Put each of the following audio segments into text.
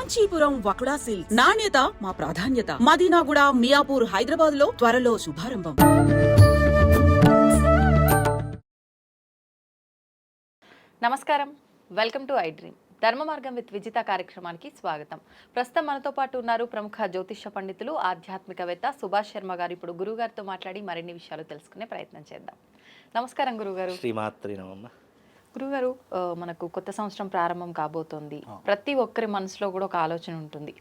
Kanchipuram వకుడా silks నాణ్యత మా ప్రాధాన్యత. మదీనాగూడ, మియాపూర్, హైదరాబాద్ లో త్వరలో శుభారంభం. నమస్కారం, వెల్కమ్ టు ఐ డ్రీమ్. ధర్మ మార్గం విత్ విజిత కార్యక్రమానికి స్వాగతం. ప్రస్తుతం మనతో పాటు ఉన్నారు ప్రముఖ జ్యోతిష పండితులు, ఆధ్యాత్మికవేత్త సుభాష్ శర్మ గారు. ఇప్పుడు గురువు గారితో మాట్లాడి మరిన్ని విషయాలు తెలుసుకునే ప్రయత్నం చేద్దాం. నమస్కారం గురుగారు. శ్రీమాత్రి నమః. గురుగారు, మనకు కొత్త సంవత్సరం ప్రారంభం కాబోతోంది. ప్రతి ఒక్కరి మనసులో కూడా ఒక ఆలోచన ఉంటుంది.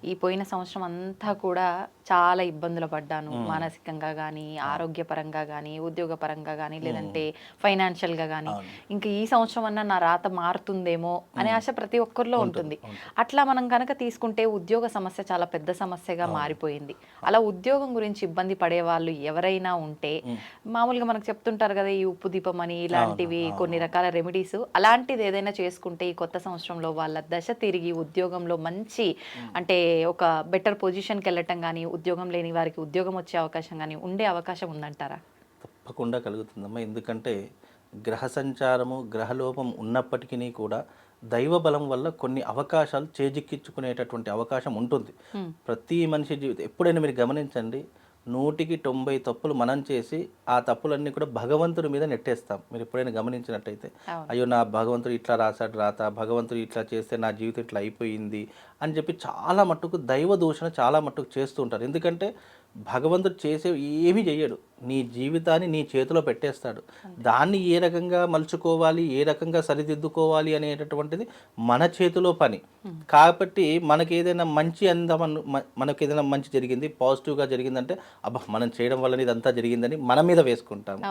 ఈ పోయిన సంవత్సరం అంతా కూడా చాలా ఇబ్బందులు పడ్డాను, మానసికంగా కానీ, ఆరోగ్యపరంగా కానీ, ఉద్యోగపరంగా కానీ, లేదంటే ఫైనాన్షియల్గా కానీ. ఇంకా ఈ సంవత్సరం అన్నా నా రాత మారుతుందేమో అనే ఆశ ప్రతి ఒక్కరిలో ఉంటుంది. అట్లా మనం కనుక తీసుకుంటే ఉద్యోగ సమస్య చాలా పెద్ద సమస్యగా మారిపోయింది. అలా ఉద్యోగం గురించి ఇబ్బంది పడే వాళ్ళు ఎవరైనా ఉంటే, మామూలుగా మనకు చెప్తుంటారు కదా, ఈ ఉప్పు దీపం అని ఇలాంటివి కొన్ని రకాల రెమెడీస్, అలాంటిది ఏదైనా చేసుకుంటే ఈ కొత్త సంవత్సరంలో వాళ్ళ దశ తిరిగి ఉద్యోగంలో మంచి అంటే ఒక బెటర్ పొజిషన్కి వెళ్ళటం కానీ, ఉద్యోగం లేని వారికి ఉద్యోగం వచ్చే అవకాశం కానీ ఉండే అవకాశం ఉందంటారా? తప్పకుండా కలుగుతుందమ్మా. ఎందుకంటే గ్రహ సంచారము, గ్రహలోపం ఉన్నప్పటికీ కూడా దైవ బలం వల్ల కొన్ని అవకాశాలు చేజిక్కించుకునేటటువంటి అవకాశం ఉంటుంది. ప్రతి మనిషి జీవితం ఎప్పుడైనా మీరు గమనించండి, 100కి 90 తప్పులు మనం చేసి ఆ తప్పులన్నీ కూడా భగవంతుడి మీద నెట్టేస్తాం. మీరు ఎప్పుడైనా గమనించినట్టయితే, అయ్యో నా భగవంతుడు ఇట్లా రాశాడు రాత, భగవంతుడు ఇట్లా చేస్తే నా జీవితం ఇట్లా అయిపోయింది అని చెప్పి చాలా మట్టుకు దైవ దూషణ చాలా మట్టుకు చేస్తూ ఉంటారు. ఎందుకంటే భగవంతుడు చేసే ఏమీ చెయ్యడు, నీ జీవితాన్ని నీ చేతిలో పెట్టేస్తాడు. దాన్ని ఏ రకంగా మలుచుకోవాలి, ఏ రకంగా సరిదిద్దుకోవాలి అనేటటువంటిది మన చేతిలో పని. కాబట్టి మనకి ఏదైనా మంచి మనకి ఏదైనా మంచి జరిగింది, పాజిటివ్గా జరిగిందంటే అబ్బా మనం చేయడం వల్ల ఇదంతా జరిగిందని మన మీద వేసుకుంటాము.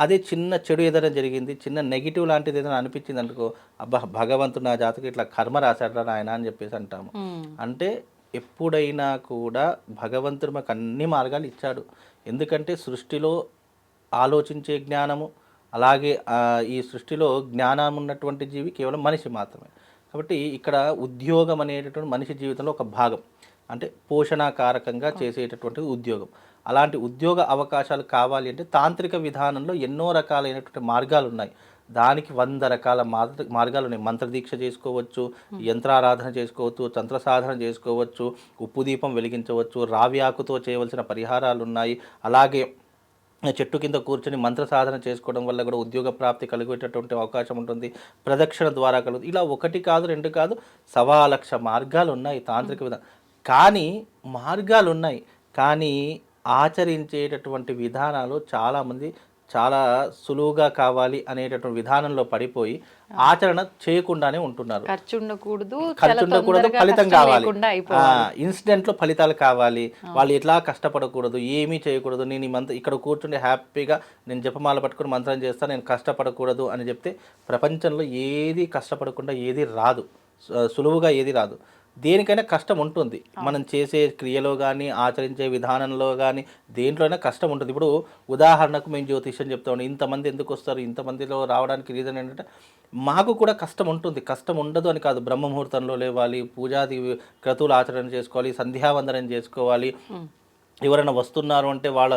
అదే చిన్న చెడు ఏదైనా జరిగింది, చిన్న నెగిటివ్ లాంటిది ఏదైనా అనిపించింది అనుకో, అబ్బా భగవంతుడు నా జాతకు ఇట్లా కర్మ రాశాడు నాయన అని చెప్పేసి అంటాము. అంటే ఎప్పుడైనా కూడా భగవంతుడు మాకు అన్ని మార్గాలు ఇచ్చాడు. ఎందుకంటే సృష్టిలో ఆలోచించే జ్ఞానము, అలాగే ఈ సృష్టిలో జ్ఞానం ఉన్నటువంటి జీవి కేవలం మనిషి మాత్రమే. కాబట్టి ఇక్కడ ఉద్యోగం అనేటటువంటి మనిషి జీవితంలో ఒక భాగం, అంటే పోషణాకారకంగా చేసేటటువంటి ఉద్యోగం. అలాంటి ఉద్యోగ అవకాశాలు కావాలి అంటే తాంత్రిక విధానంలో ఎన్నో రకాలైనటువంటి మార్గాలు ఉన్నాయి. దానికి 100 రకాల మార్గాలు ఉన్నాయి. మంత్రదీక్ష చేసుకోవచ్చు, యంత్రారాధన చేసుకోవచ్చు, తంత్ర సాధన చేసుకోవచ్చు, ఉప్పు దీపం వెలిగించవచ్చు, రావి ఆకుతో చేయవలసిన పరిహారాలు ఉన్నాయి. అలాగే చెట్టు కింద కూర్చొని మంత్ర సాధన చేసుకోవడం వల్ల కూడా ఉద్యోగ ప్రాప్తి కలిగేటటువంటి అవకాశం ఉంటుంది. ప్రదక్షిణ ద్వారా కలుగుతుంది. ఇలా 1 కాదు 2 కాదు 1,00,000 మార్గాలు ఉన్నాయి తాంత్రిక విధానం. కానీ మార్గాలు ఉన్నాయి, కానీ ఆచరించేటటువంటి విధానాలు చాలామంది చాలా సులువుగా కావాలి అనేటటువంటి విధానంలో పడిపోయి ఆచరణ చేయకుండానే ఉంటున్నారు. ఖర్చు ఉండకూడదు, ఫలితం కావాలి, ఇన్సిడెంట్లో ఫలితాలు కావాలి, వాళ్ళు ఎట్లా కష్టపడకూడదు, ఏమీ చేయకూడదు, నేను ఈ మంత్రం ఇక్కడ కూర్చుంటే హ్యాపీగా నేను జపమాల పట్టుకుని మంత్రం చేస్తాను, నేను కష్టపడకూడదు అని చెప్తే ప్రపంచంలో ఏది కష్టపడకుండా ఏది రాదు, సులువుగా ఏది రాదు. దేనికైనా కష్టం ఉంటుంది. మనం చేసే క్రియలో కానీ, ఆచరించే విధానంలో కానీ, దేంట్లోనే కష్టం ఉంటుంది. ఇప్పుడు ఉదాహరణకు మేము జ్యోతిష్యం చెప్తాము, ఇంతమంది ఎందుకు వస్తారు, ఇంతమందిలో రావడానికి రీజన్ ఏంటంటే మాకు కూడా కష్టం ఉంటుంది. కష్టం ఉండదు అని కాదు. బ్రహ్మముహూర్తంలో లేవాలి, పూజాది క్రతువులు ఆచరణ చేసుకోవాలి, సంధ్యావందనం చేసుకోవాలి. ఎవరైనా వస్తున్నారు అంటే వాళ్ళ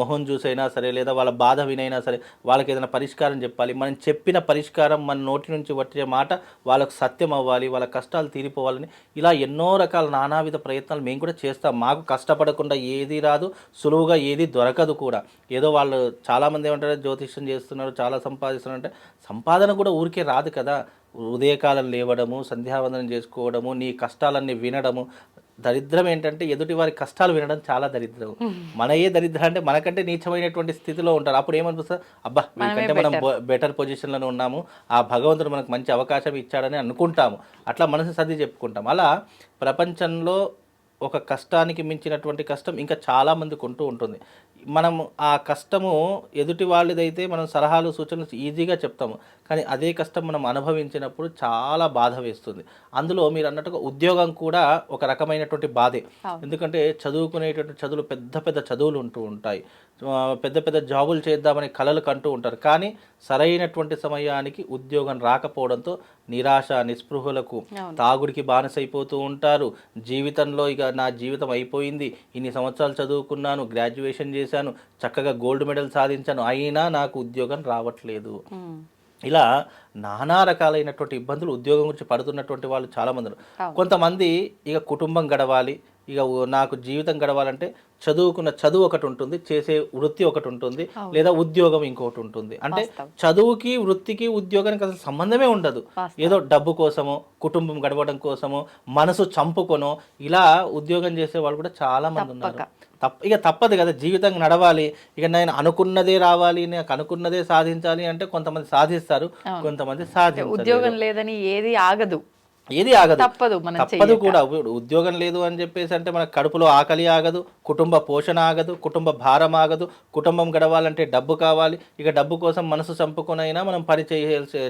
మొహం చూసైనా సరే, లేదా వాళ్ళ బాధ వినైనా సరే వాళ్ళకి ఏదైనా పరిష్కారం చెప్పాలి. మనం చెప్పిన పరిష్కారం మన నోటి నుంచి వచ్చే మాట వాళ్ళకు సత్యం అవ్వాలి, వాళ్ళ కష్టాలు తీరిపోవాలని ఇలా ఎన్నో రకాల నానావిధ ప్రయత్నాలు మేము కూడా చేస్తాం. మాకు కష్టపడకుండా ఏది రాదు, సులువుగా ఏది దొరకదు కూడా. ఏదో వాళ్ళు చాలామంది ఏమంటారు, జ్యోతిష్యం చేస్తున్నారు, చాలా సంపాదిస్తున్నారు అంటే సంపాదన కూడా ఊరికే రాదు కదా. ఉదయకాలం లేవడము, సంధ్యావందనం చేసుకోవడము, నీ కష్టాలన్నీ వినడము. దరిద్రం ఏంటంటే ఎదుటి వారి కష్టాలు వినడం చాలా దరిద్రం. మనయే దరిద్రం అంటే మనకంటే నీచమైనటువంటి స్థితిలో ఉంటారు. అప్పుడు ఏమనిపిస్తుంది, అబ్బా వీకంటే మనం బెటర్ పొజిషన్లోనే ఉన్నాము, ఆ భగవంతుడు మనకు మంచి అవకాశం ఇచ్చాడని అనుకుంటాము. అట్లా మనసు సర్ది చెప్పుకుంటాం. అలా ప్రపంచంలో ఒక కష్టానికి మించినటువంటి కష్టం ఇంకా చాలామందికి ఉంటూ ఉంటుంది. మనం ఆ కష్టము ఎదుటి వాళ్ళదైతే మనం సలహాలు సూచనలు ఈజీగా చెప్తాము, కానీ అదే కష్టం మనం అనుభవించినప్పుడు చాలా బాధ వేస్తుంది. అందులో మీరు అన్నట్టుగా ఉద్యోగం కూడా ఒక రకమైనటువంటి బాధే. ఎందుకంటే చదువుకునేటటువంటి చదువులు పెద్ద పెద్ద చదువులు ఉంటూ ఉంటాయి, పెద్ద పెద్ద జాబులు చేద్దామని కలలు కంటూ ఉంటారు. కానీ సరైనటువంటి సమయానికి ఉద్యోగం రాకపోవడంతో నిరాశ నిస్పృహలకు, తాగుడికి బానిసైపోతూ ఉంటారు. జీవితంలో ఇక నా జీవితం అయిపోయింది, ఇన్ని సంవత్సరాలు చదువుకున్నాను, గ్రాడ్యుయేషన్ చేశాను, చక్కగా గోల్డ్ మెడల్ సాధించాను, అయినా నాకు ఉద్యోగం రావట్లేదు ఇలా నానా రకాలైనటువంటి ఇబ్బందులు ఉద్యోగం గురించి పడుతున్నటువంటి వాళ్ళు చాలామంది ఉన్నారు. కొంతమంది ఇక కుటుంబం గడవాలి, ఇక నాకు జీవితం గడవాలంటే చదువుకున్న చదువు ఒకటి ఉంటుంది, చేసే వృత్తి ఒకటి ఉంటుంది, లేదా ఉద్యోగం ఇంకొకటి ఉంటుంది. అంటే చదువుకి వృత్తికి ఉద్యోగానికి అసలు సంబంధమే ఉండదు. ఏదో డబ్బు కోసమో కుటుంబం గడవడం కోసమో మనసు చంపుకొనో ఇలా ఉద్యోగం చేసే వాళ్ళు కూడా చాలా మంది ఉన్నారు. ఇక తప్పదు కదా, జీవితం నడవాలి. ఇక నేను అనుకున్నదే రావాలి, నాకు అనుకున్నదే సాధించాలి అంటే కొంతమంది సాధిస్తారు, కొంతమంది సాధించరు. ఉద్యోగం లేదని ఏది ఆగదు, ఏది ఆగదు, తప్పదు కూడా. ఉద్యోగం లేదు అని చెప్పేసి అంటే మన కడుపులో ఆకలి ఆగదు, కుటుంబ పోషణ ఆగదు, కుటుంబ భారం ఆగదు, కుటుంబం గడవాలంటే డబ్బు కావాలి. ఇక డబ్బు కోసం మనసు చంపుకొనైనా మనం పని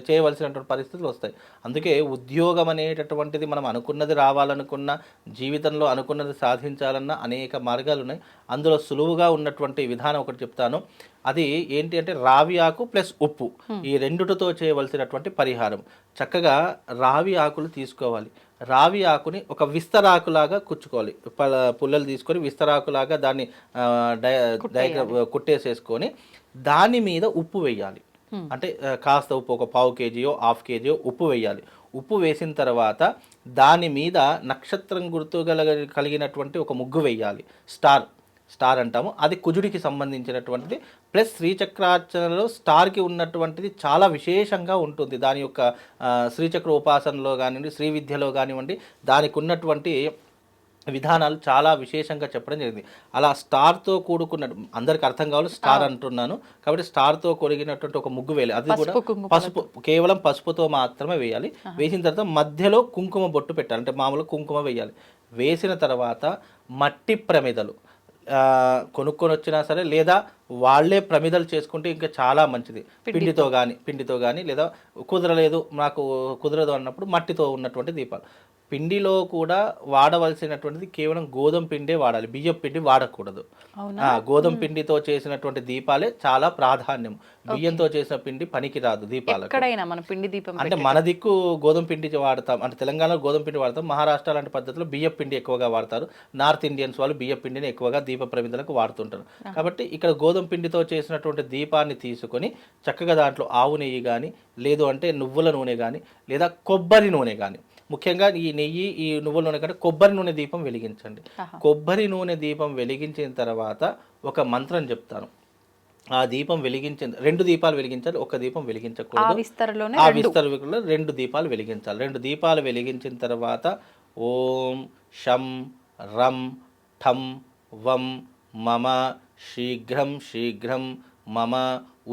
చేయవలసినటువంటి పరిస్థితులు వస్తాయి. అందుకే ఉద్యోగం అనేటటువంటిది మనం అనుకున్నది రావాలనుకున్నా, జీవితంలో అనుకున్నది సాధించాలన్నా అనేక మార్గాలు ఉన్నాయి. అందులో సులువుగా ఉన్నటువంటి విధానం ఒకటి చెప్తాను. అది ఏంటి అంటే రావి ఆకు ప్లస్ ఉప్పు, ఈ రెండుటితో చేయవలసినటువంటి పరిహారం. చక్కగా రావి ఆకులు తీసుకోవాలి. రావి ఆకుని ఒక విస్తరాకులాగా కుచ్చుకోవాలి. పుల్లలు తీసుకొని విస్తరాకులాగా దాన్ని కుట్టేసేసుకొని దాని మీద ఉప్పు వేయాలి. అంటే కాస్త ఉప్పు, ఒక పావు కేజీయో హాఫ్ కేజీయో ఉప్పు వేయాలి. ఉప్పు వేసిన తర్వాత దాని మీద నక్షత్రం గుర్తు కలిగినటువంటి ఒక ముగ్గు వేయాలి. స్టార్ అంటాము, అది కుజుడికి సంబంధించినటువంటిది. ప్లస్ శ్రీచక్రార్చనలో స్టార్కి ఉన్నటువంటిది చాలా విశేషంగా ఉంటుంది. దాని యొక్క శ్రీచక్ర ఉపాసనలో కానివ్వండి, శ్రీ విద్యలో కానివ్వండి, దానికి ఉన్నటువంటి విధానాలు చాలా విశేషంగా చెప్పడం జరిగింది. అలా స్టార్తో కూడుకున్న, అందరికి అర్థం కావాలి స్టార్ అంటున్నాను కాబట్టి, స్టార్తో కొరిగినటువంటి ఒక ముగ్గు వేయాలి. అది కూడా పసుపు, కేవలం పసుపుతో మాత్రమే వేయాలి. వేసిన తర్వాత మధ్యలో కుంకుమ బొట్టు పెట్టాలి, అంటే మామూలు కుంకుమ వేయాలి. వేసిన తర్వాత మట్టి ప్రమిదలు కొనుక్కొని వచ్చినా సరే, లేదా వాళ్ళే ప్రమిదలు చేసుకుంటే ఇంకా చాలా మంచిది. పిండితో కానీ లేదా నాకు కుదరదు అన్నప్పుడు మట్టితో ఉన్నటువంటి దీపాలు. పిండిలో కూడా వాడవలసినటువంటిది కేవలం గోధుమ పిండే వాడాలి, బియ్యం పిండి వాడకూడదు. గోధుమ పిండితో చేసినటువంటి దీపాలే చాలా ప్రాధాన్యం. బియ్యంతో చేసిన పిండి పనికి రాదు దీపాలకు. అంటే మన దిక్కు గోధుమ పిండి వాడతాం, అంటే తెలంగాణలో గోధుమ పిండి వాడతాం. మహారాష్ట్ర లాంటి పద్ధతిలో బియ్యం పిండి ఎక్కువగా వాడతారు. నార్త్ ఇండియన్స్ వాళ్ళు బియ్యం పిండిని ఎక్కువగా దీప ప్రమిదలకు వాడుతుంటారు. కాబట్టి ఇక్కడ గోధుమ పిండితో చేసినటువంటి దీపాన్ని తీసుకొని చక్కగా దాంట్లో ఆవు నెయ్యి కానీ, లేదు అంటే నువ్వుల నూనె కానీ, లేదా కొబ్బరి నూనె కానీ, ముఖ్యంగా ఈ నెయ్యి, ఈ నువ్వుల నూనె కంటే కొబ్బరి నూనె దీపం వెలిగించండి. కొబ్బరి నూనె దీపం వెలిగించిన తర్వాత ఒక మంత్రం చెప్తాను. ఆ దీపం వెలిగించిన 2 దీపాలు వెలిగించాలి, ఒక దీపం వెలిగించకూడదు. ఆ విస్తరలో 2 దీపాలు వెలిగించాలి. 2 దీపాలు వెలిగించిన తర్వాత ఓం శం రం ఠం వం మమ శీఘ్రం శీఘ్రం మమ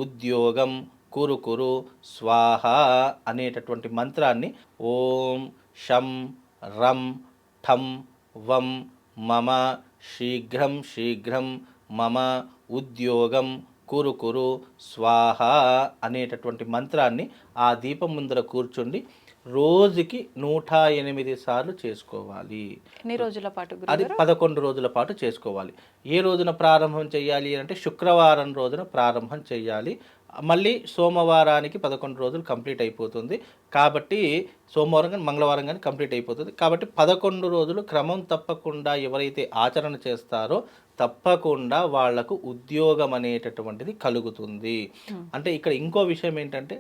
ఉద్యోగం కురు స్వాహ అనేటటువంటి మంత్రాన్ని ఓం శం రం ఠం వం మమ శీఘ్రం శీఘ్రం మమ ఉద్యోగం కురు స్వాహ అనేటటువంటి మంత్రాన్ని ఆ దీపం ముందర కూర్చుండి రోజుకి 108 సార్లు చేసుకోవాలి. ఎన్ని రోజుల పాటు? అది 11 రోజుల పాటు చేసుకోవాలి. ఏ రోజున ప్రారంభం చేయాలి అంటే శుక్రవారం రోజున ప్రారంభం చేయాలి. మళ్ళీ సోమవారానికి 11 రోజులు కంప్లీట్ అయిపోతుంది. కాబట్టి సోమవారం కానీ మంగళవారం కానీ కంప్లీట్ అయిపోతుంది. కాబట్టి 11 రోజులు క్రమం తప్పకుండా ఎవరైతే ఆచరణ చేస్తారో తప్పకుండా వాళ్లకు ఉద్యోగం అనేటటువంటిది కలుగుతుంది. అంటే ఇక్కడ ఇంకో విషయం ఏంటంటే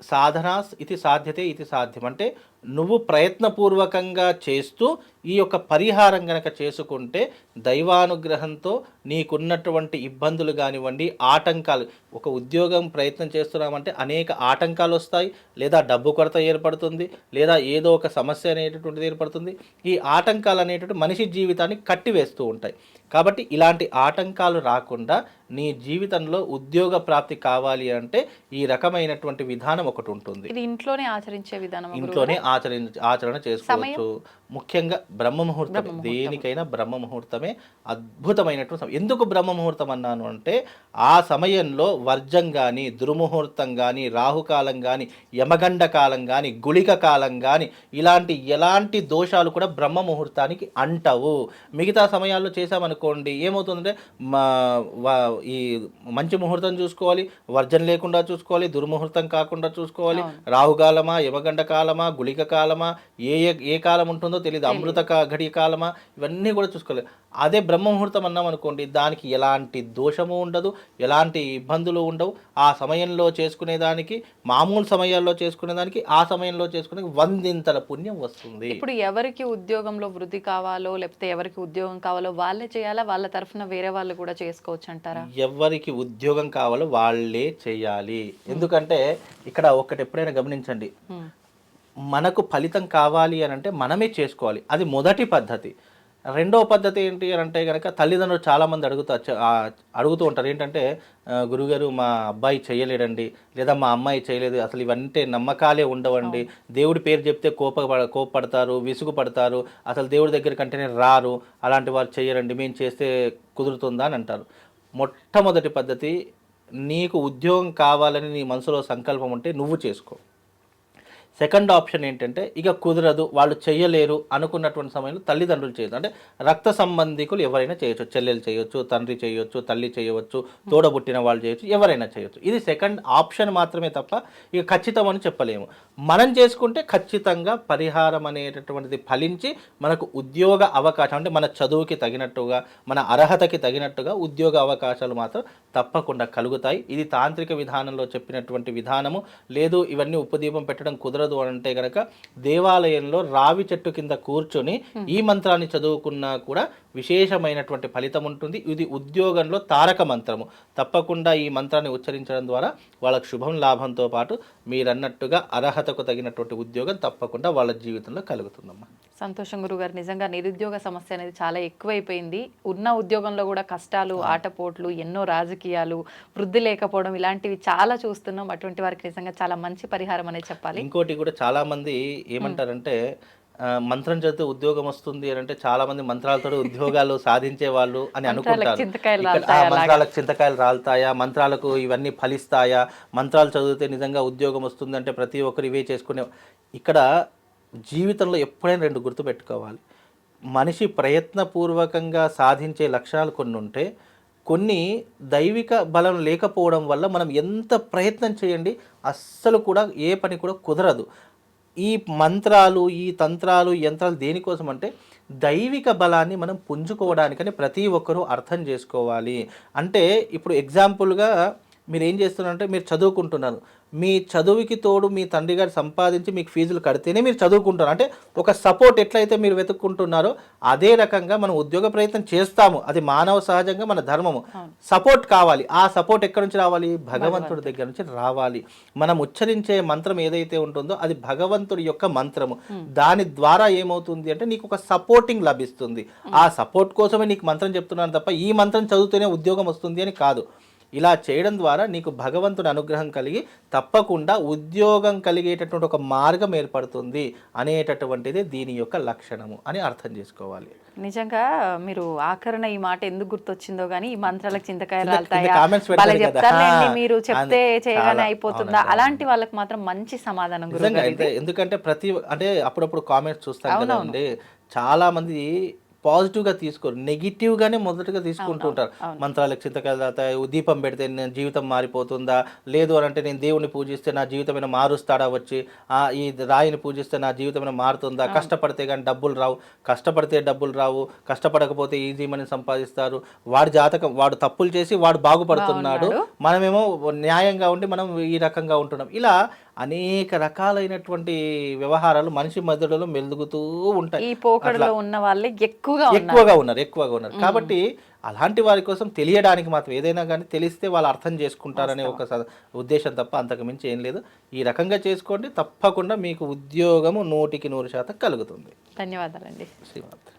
సాధనా ఇది సాధ్యతే ఇది సాధ్యం. అంటే నువ్వు ప్రయత్నపూర్వకంగా చేస్తూ ఈ యొక్క పరిహారం గనక చేసుకుంటే దైవానుగ్రహంతో నీకున్నటువంటి ఇబ్బందులు కానివ్వండి, ఆటంకాలు, ఒక ఉద్యోగం ప్రయత్నం చేస్తున్నామంటే అనేక ఆటంకాలు వస్తాయి, లేదా డబ్బు కొరత ఏర్పడుతుంది, లేదా ఏదో ఒక సమస్య అనేటటువంటిది ఏర్పడుతుంది. ఈ ఆటంకాలు అనేటటువంటి మనిషి జీవితాన్ని కట్టివేస్తూ ఉంటాయి. కాబట్టి ఇలాంటి ఆటంకాలు రాకుండా నీ జీవితంలో ఉద్యోగ ప్రాప్తి కావాలి అంటే ఈ రకమైనటువంటి విధానం ఒకటి ఉంటుంది. ఇది ఇంట్లోనే ఆచరించే విధానం, ఇంట్లోనే ఆచరణ చేసుకోవచ్చు. ముఖ్యంగా బ్రహ్మ ముహూర్తం, దేనికైనా బ్రహ్మ ముహూర్తమే అద్భుతమైనటువంటి సమయం. ఎందుకు బ్రహ్మ ముహూర్తం అన్నాను అంటే ఆ సమయంలో వర్జం కానీ, దుర్ముహూర్తం కానీ, రాహుకాలం కానీ, యమగండ కాలం కానీ, గుళిక కాలం కానీ, ఎలాంటి దోషాలు కూడా బ్రహ్మ ముహూర్తానికి అంటవు. మిగతా సమయాల్లో చేసామనుకోండి ఏమవుతుందంటే ఈ మంచి ముహూర్తం చూసుకోవాలి, వర్జం లేకుండా చూసుకోవాలి, దుర్ముహూర్తం కాకుండా చూసుకోవాలి, రాహుకాలమా, యమగండ కాలమా, గుళిక దీర్ఘ కాలమా, ఏ ఏ కాలం ఉంటుందో తెలియదు, అమృత ఘడి కాలమా, ఇవన్నీ కూడా చూసుకోలేదు. అదే బ్రహ్మముహూర్తం అన్నాం అనుకోండి, దానికి ఎలాంటి దోషము ఉండదు, ఎలాంటి ఇబ్బందులు ఉండవు. ఆ సమయంలో చేసుకునేదానికి, మామూలు సమయాల్లో చేసుకునేదానికి, ఆ సమయంలో చేసుకునే 100 పుణ్యం వస్తుంది. ఇప్పుడు ఎవరికి ఉద్యోగంలో వృద్ధి కావాలో లేకపోతే ఎవరికి ఉద్యోగం కావాలో వాళ్ళే చేయాలా, వాళ్ళ తరఫున వేరే వాళ్ళు కూడా చేసుకోవచ్చు అంటారా? ఎవరికి ఉద్యోగం కావాలో వాళ్ళే చేయాలి. ఎందుకంటే ఇక్కడ ఒకటి ఎప్పుడైనా గమనించండి, మనకు ఫలితం కావాలి అని అంటే మనమే చేసుకోవాలి. అది మొదటి పద్ధతి. రెండవ పద్ధతి ఏంటి అని అంటే కనుక తల్లిదండ్రులు చాలామంది అడుగుతూ ఉంటారు, ఏంటంటే గురుగారు మా అబ్బాయి చేయలేడండి, లేదా మా అమ్మాయి చేయలేదు, అసలు ఇవంటే నమ్మకాలే ఉండవండి, దేవుడి పేరు చెప్తే కోపపడతారు, విసుగు పడతారు, అసలు దేవుడి దగ్గర కంటేనే రారు, అలాంటి వారు చేయరండి, మేము చేస్తే కుదురుతుందా అని అంటారు. మొట్టమొదటి పద్ధతి, నీకు ఉద్యోగం కావాలని నీ మనసులో సంకల్పం ఉంటే నువ్వు చేసుకో. సెకండ్ ఆప్షన్ ఏంటంటే ఇక కుదరదు, వాళ్ళు చేయలేరు అనుకున్నటువంటి సమయంలో తల్లిదండ్రులు చేయొచ్చు. అంటే రక్త సంబంధికులు ఎవరైనా చేయొచ్చు, చెల్లెలు చేయొచ్చు, తండ్రి చేయొచ్చు, తల్లి చేయవచ్చు, తోడబుట్టిన వాళ్ళు చేయొచ్చు, ఎవరైనా చేయొచ్చు. ఇది సెకండ్ ఆప్షన్ మాత్రమే తప్ప ఇక ఖచ్చితం అని చెప్పలేము. మనం చేసుకుంటే ఖచ్చితంగా పరిహారం అనేటటువంటిది ఫలించి మనకు ఉద్యోగ అవకాశం, అంటే మన చదువుకి తగినట్టుగా, మన అర్హతకి తగినట్టుగా ఉద్యోగ అవకాశాలు మాత్రం తప్పకుండా కలుగుతాయి. ఇది తాంత్రిక విధానంలో చెప్పినటువంటి విధానము. లేదు ఇవన్నీ ఉపదీపం పెట్టడం కుదరదు అంటే కనుక దేవాలయంలో రావి చెట్టు కింద కూర్చొని ఈ మంత్రాన్ని చదువుకున్నా కూడా విశేషమైనటువంటి ఫలితం ఉంటుంది. ఇది ఉద్యోగంలో తారక మంత్రము. తప్పకుండా ఈ మంత్రాన్ని ఉచ్చరించడం ద్వారా వాళ్ళకు శుభం లాభంతో పాటు మీరన్నట్టుగా అర్హతకు తగినటువంటి ఉద్యోగం తప్పకుండా వాళ్ళ జీవితంలో కలుగుతుందమ్మా. సంతోషం గురుగారు. నిజంగా నిరుద్యోగ సమస్య అనేది చాలా ఎక్కువైపోయింది. ఉన్న ఉద్యోగంలో కూడా కష్టాలు, ఆటపోట్లు, ఎన్నో రాజకీయాలు, వృద్ధి లేకపోవడం, ఇలాంటివి చాలా చూస్తున్నాం. అటువంటి వారికి నిజంగా చాలా మంచి పరిహారం అనేది చెప్పాలి. ఇంకోటి కూడా చాలా మంది ఏమంటారంటే మంత్రం చదివితే ఉద్యోగం వస్తుంది అని అంటే చాలా మంది మంత్రాలతో ఉద్యోగాలు సాధించే వాళ్ళు అని అనుకుంటారు. మంత్రాలకు చింతకాయలు రాలుతాయా, మంత్రాలకు ఇవన్నీ ఫలిస్తాయా, మంత్రాలు చదివితే నిజంగా ఉద్యోగం వస్తుంది అంటే ప్రతి ఒక్కరు ఇవే చేసుకునే. ఇక్కడ జీవితంలో ఎప్పుడైనా 2 గుర్తుపెట్టుకోవాలి. మనిషి ప్రయత్నపూర్వకంగా సాధించే లక్షణాలు కొన్ని ఉంటే, కొన్ని దైవిక బలం లేకపోవడం వల్ల మనం ఎంత ప్రయత్నం చేయండి అస్సలు కూడా ఏ పని కూడా కుదరదు. ఈ మంత్రాలు, ఈ తంత్రాలు, యంత్రాలు దేనికోసం అంటే దైవిక బలాన్ని మనం పుంజుకోవడానికని ప్రతి ఒక్కరూ అర్థం చేసుకోవాలి. అంటే ఇప్పుడు ఎగ్జాంపుల్గా మీరు ఏం చేస్తున్నారంటే, మీరు చదువుకుంటున్నారు, మీ చదువుకి తోడు మీ తండ్రి గారు సంపాదించి మీకు ఫీజులు కడితేనే మీరు చదువుకుంటున్నారు. అంటే ఒక సపోర్ట్ ఎట్లయితే మీరు వెతుక్కుంటున్నారో అదే రకంగా మనం ఉద్యోగ ప్రయత్నం చేస్తాము, అది మానవ సహజంగా మన ధర్మము. సపోర్ట్ కావాలి. ఆ సపోర్ట్ ఎక్కడి నుంచి రావాలి? భగవంతుడి దగ్గర నుంచి రావాలి. మనం ఉచ్చరించే మంత్రం ఏదైతే ఉంటుందో అది భగవంతుడి యొక్క మంత్రము. దాని ద్వారా ఏమవుతుంది అంటే నీకు ఒక సపోర్టింగ్ లభిస్తుంది. ఆ సపోర్ట్ కోసమే నీకు మంత్రం చెప్తున్నాను తప్ప ఈ మంత్రం చదివితేనే ఉద్యోగం వస్తుంది అని కాదు. ఇలా చేయడం ద్వారా నీకు భగవంతుడి అనుగ్రహం కలిగి తప్పకుండా ఉద్యోగం కలిగేటటువంటి ఒక మార్గం ఏర్పడుతుంది అనేటటువంటిది దీని యొక్క లక్షణము అని అర్థం చేసుకోవాలి. నిజంగా మీరు ఆఖరణ ఈ మాట ఎందుకు గుర్తొచ్చిందో గానీ, ఈ మంత్రాలకు చింతకాయలు రాలుతాయా, మీరు చెప్తే చేయగానే అయిపోతుందా, అలాంటి వాళ్ళకి మాత్రం మంచి సమాధానం. ఎందుకంటే అంటే అప్పుడప్పుడు కామెంట్స్ చూస్తాం కదండి, చాలా మంది పాజిటివ్గా తీసుకోరు, నెగిటివ్గానే మొదటగా తీసుకుంటూ ఉంటారు. మంత్రాలకు చింతకాయలు తాగుతాయి, దీపం పెడితే నేను జీవితం మారిపోతుందా, లేదు అని అంటే నేను దేవుని పూజిస్తే నా జీవితమైన మారుస్తాడా, వచ్చి ఈ రాయిని పూజిస్తే నా జీవితమైన మారుతుందా, కష్టపడితే కానీ డబ్బులు రావు, కష్టపడితే డబ్బులు రావు, కష్టపడకపోతే ఈజీ మనీ సంపాదిస్తారు, వాడి జాతకం వాడు తప్పులు చేసి వాడు బాగుపడుతున్నాడు, మనమేమో న్యాయంగా ఉండి మనం ఈ రకంగా ఉంటున్నాం. ఇలా అనేక రకాలైనటువంటి వ్యవహారాలు మనిషి మెదడులో మెలుగుతూ ఉంటాయి. ఈ పోకడలో ఉన్న వాళ్ళే ఎక్కువగా ఉన్నారు. కాబట్టి అలాంటి వారి కోసం తెలియడానికి మాత్రం, ఏదైనా కానీ తెలిస్తే వాళ్ళు అర్థం చేసుకుంటారనే ఒక ఉద్దేశం తప్ప అంతకు మించి ఏం లేదు. ఈ రకంగా చేసుకోండి, తప్పకుండా మీకు ఉద్యోగము 100% కలుగుతుంది. ధన్యవాదాలండి. శ్రీమాత్రే.